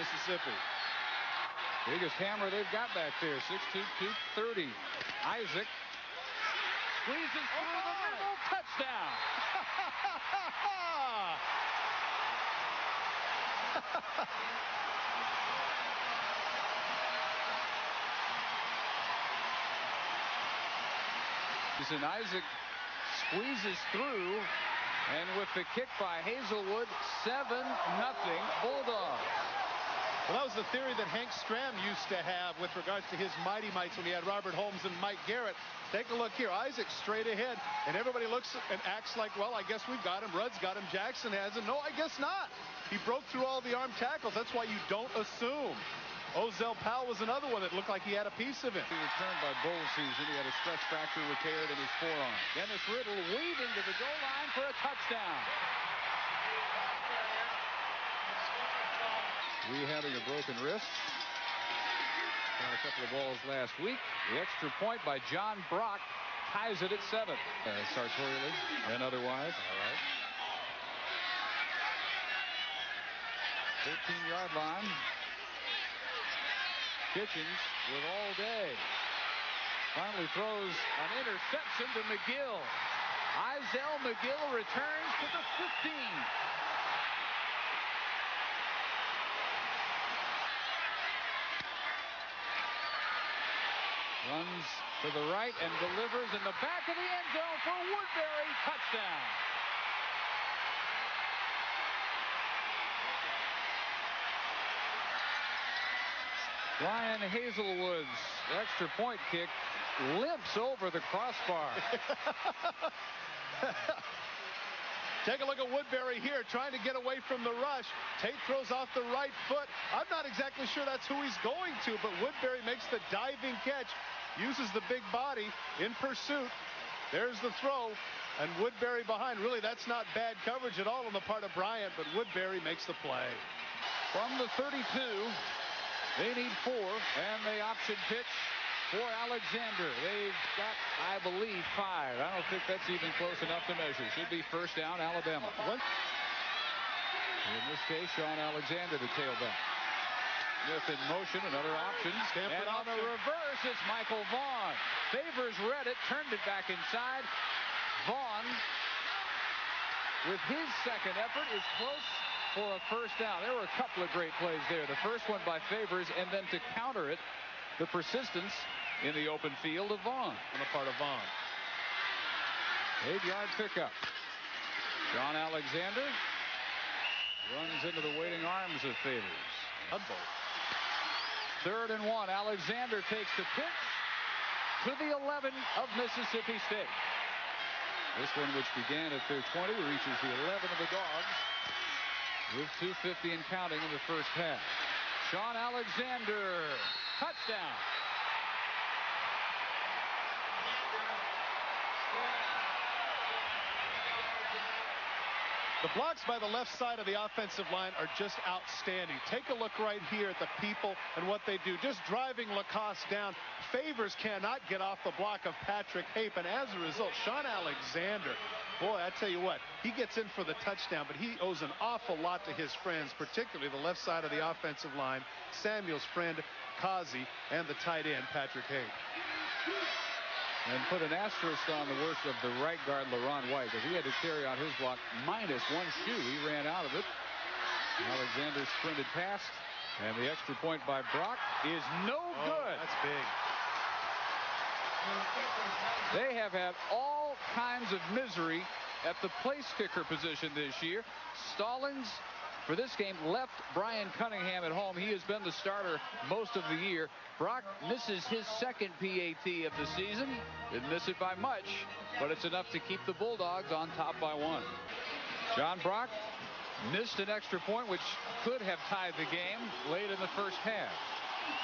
Mississippi. Biggest hammer they've got back there. 6'2", 230. Isaac squeezes through the middle. Touchdown. And Isaac squeezes through, and with the kick by Hazelwood, 7-0 Bulldogs. Well, that was the theory that Hank Stram used to have with regards to his Mighty Mites when he had Robert Holmes and Mike Garrett. Take a look here. Isaac straight ahead, and everybody looks and acts like, well, I guess we've got him. Rudd's got him. Jackson has him. No, I guess not. He broke through all the arm tackles. That's why you don't assume. Ozell Powell was another one that looked like he had a piece of it. He returned by bowl season. He had a stress fracture repaired in his forearm. Dennis Riddle weaving to the goal line for a touchdown. Rehabbing a broken wrist. Got a couple of balls last week. The extra point by John Brock ties it at 7. Sartorially and otherwise. All right. 13-yard line. Kitchens with all day. Finally throws an interception to McGill. Izell McGill returns to the 15. Runs to the right and delivers in the back of the end zone for Woodbury. Touchdown. Ryan Hazelwood's extra point kick limps over the crossbar. Take a look at Woodbury here, trying to get away from the rush. Tate throws off the right foot. I'm not exactly sure that's who he's going to, but Woodbury makes the diving catch, uses the big body in pursuit. There's the throw, and Woodbury behind. Really, that's not bad coverage at all on the part of Bryant, but Woodbury makes the play. From the 32, they need 4, and the option pitch for Alexander. They've got, I believe, 5. I don't think that's even close enough to measure. Should be first down, Alabama. In this case, Sean Alexander, the tailback. Smith in motion, another option. Stanford and on the reverse, it's Michael Vaughn. Favors read it, turned it back inside. Vaughn, with his second effort, is close for a first down. There were a couple of great plays there. The first one by Favors, and then to counter it, the persistence in the open field of Vaughn. On the part of Vaughn. 8-yard pickup. Sean Alexander runs into the waiting arms of Favors. 3rd and 1. Alexander takes the pitch to the 11 of Mississippi State. This one, which began at their 20, reaches the 11 of the Dogs with 2:50 and counting in the first half. Sean Alexander, touchdown. The blocks by the left side of the offensive line are just outstanding. Take a look right here at the people and what they do. Just driving Lacoste down. Favors cannot get off the block of Patrick Hape, and as a result, Sean Alexander, boy, I tell you what, he gets in for the touchdown, but he owes an awful lot to his friends, particularly the left side of the offensive line, Samuel's friend, Kazi, and the tight end, Patrick Hape. And put an asterisk on the worst of the right guard, LaRon White, because he had to carry out his block minus 1 shoe. He ran out of it. Alexander sprinted past, and the extra point by Brock is no good. That's big. They have had all kinds of misery at the place kicker position this year. Stallings, for this game, left Brian Cunningham at home. He has been the starter most of the year. Brock misses his second PAT of the season. Didn't miss it by much, but it's enough to keep the Bulldogs on top by 1. John Brock missed an extra point, which could have tied the game late in the first half.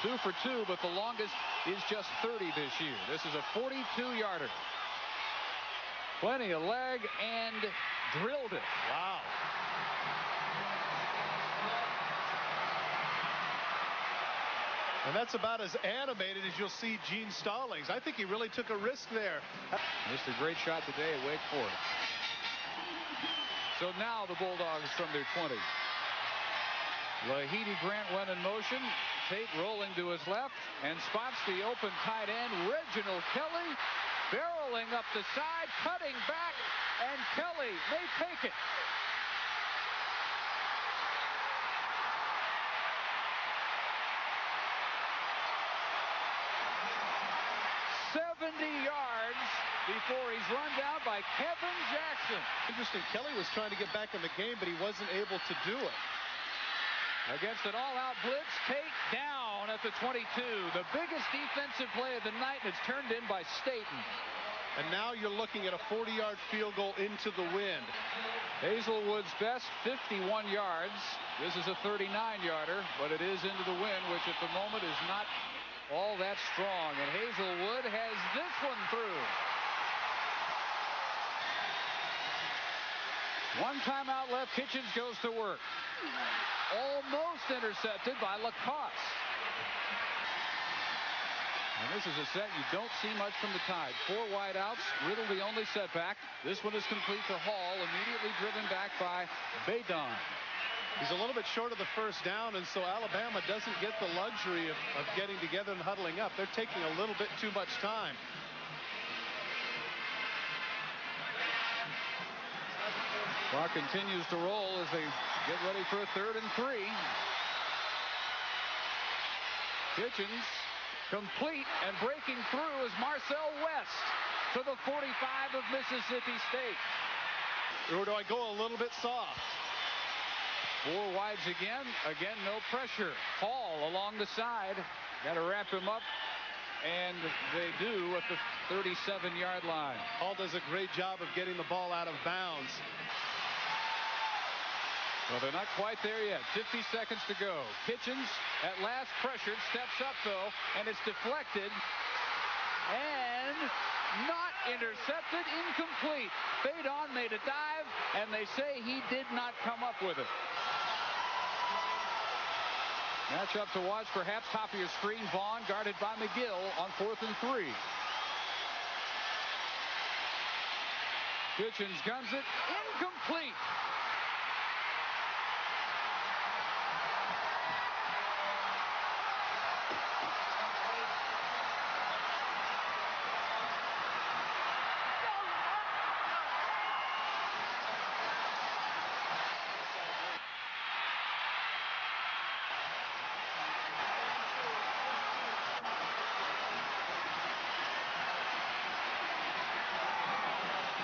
2 for 2, but the longest is just 30 this year. This is a 42-yarder. Plenty of leg and drilled it. Wow. And that's about as animated as you'll see Gene Stallings. I think he really took a risk there. Missed a great shot today at Wake Forest. So now the Bulldogs from their 20. Lahidi Grant went in motion. Tate rolling to his left and spots the open tight end, Reginald Kelly, barreling up the side, cutting back, and Kelly may take it. 70 yards before he's run down by Kevin Jackson. Interesting, Kelly was trying to get back in the game, but he wasn't able to do it. Against an all-out blitz, Tate down at the 22. The biggest defensive play of the night, and it's turned in by Staten. And now you're looking at a 40-yard field goal into the wind. Hazelwood's best, 51 yards. This is a 39-yarder, but it is into the wind, which at the moment is not all that strong. And Hazelwood has this one through. One timeout left. Kitchens goes to work. Almost intercepted by Lacoste. And this is a set you don't see much from the Tide. 4 wideouts. Riddle the only setback. This one is complete to Hall, immediately driven back by Baydon. He's a little bit short of the first down, and so Alabama doesn't get the luxury of getting together and huddling up. They're taking a little bit too much time. Clock continues to roll as they get ready for a 3rd and 3. Kitchens complete, and breaking through is Marcel West to the 45 of Mississippi State. Or do I go a little bit soft? 4 wides again. Again, no pressure. Hall along the side. Got to wrap him up. And they do at the 37-yard line. Hall does a great job of getting the ball out of bounds. Well, they're not quite there yet. 50 seconds to go. Kitchens at last pressured, steps up though, and it's deflected and not intercepted, incomplete. Baydon made a dive, and they say he did not come up with it. Matchup to watch, perhaps top of your screen. Vaughn guarded by McGill on 4th and 3. Kitchens guns it, incomplete.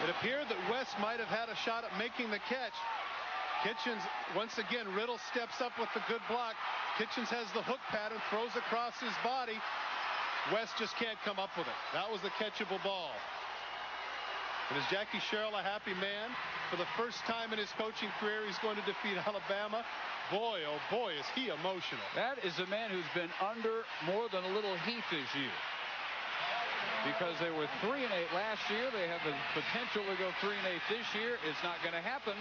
It appeared that West might have had a shot at making the catch. Kitchens, once again, Riddle steps up with the good block. Kitchens has the hook pattern, throws across his body. West just can't come up with it. That was the catchable ball. But is Jackie Sherrill a happy man? For the first time in his coaching career, he's going to defeat Alabama. Boy, oh boy, is he emotional. That is a man who's been under more than a little heat this year. Because they were 3-8 last year. They have the potential to go 3-8 this year. It's not going to happen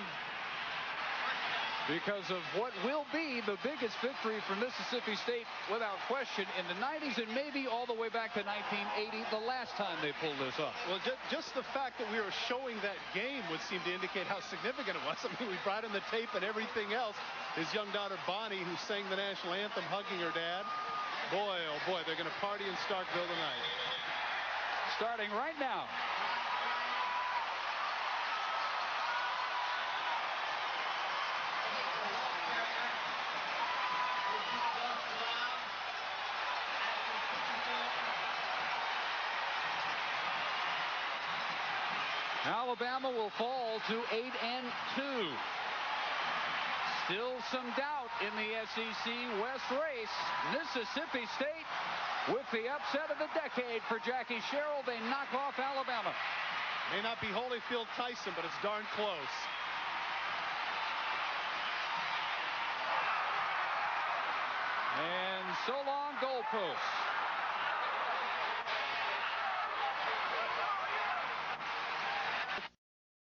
because of what will be the biggest victory for Mississippi State without question in the 90s, and maybe all the way back to 1980, the last time they pulled this off. Well, just the fact that we were showing that game would seem to indicate how significant it was. I mean, we brought in the tape and everything else. His young daughter Bonnie, who sang the national anthem, hugging her dad. Boy, oh boy, they're going to party in Starkville tonight. Starting right now. Alabama will fall to 8-2. Still some doubt in the SEC West race. Mississippi State with the upset of the decade for Jackie Sherrill. They knock off Alabama. May not be Holyfield Tyson, but it's darn close. And so long, goalposts.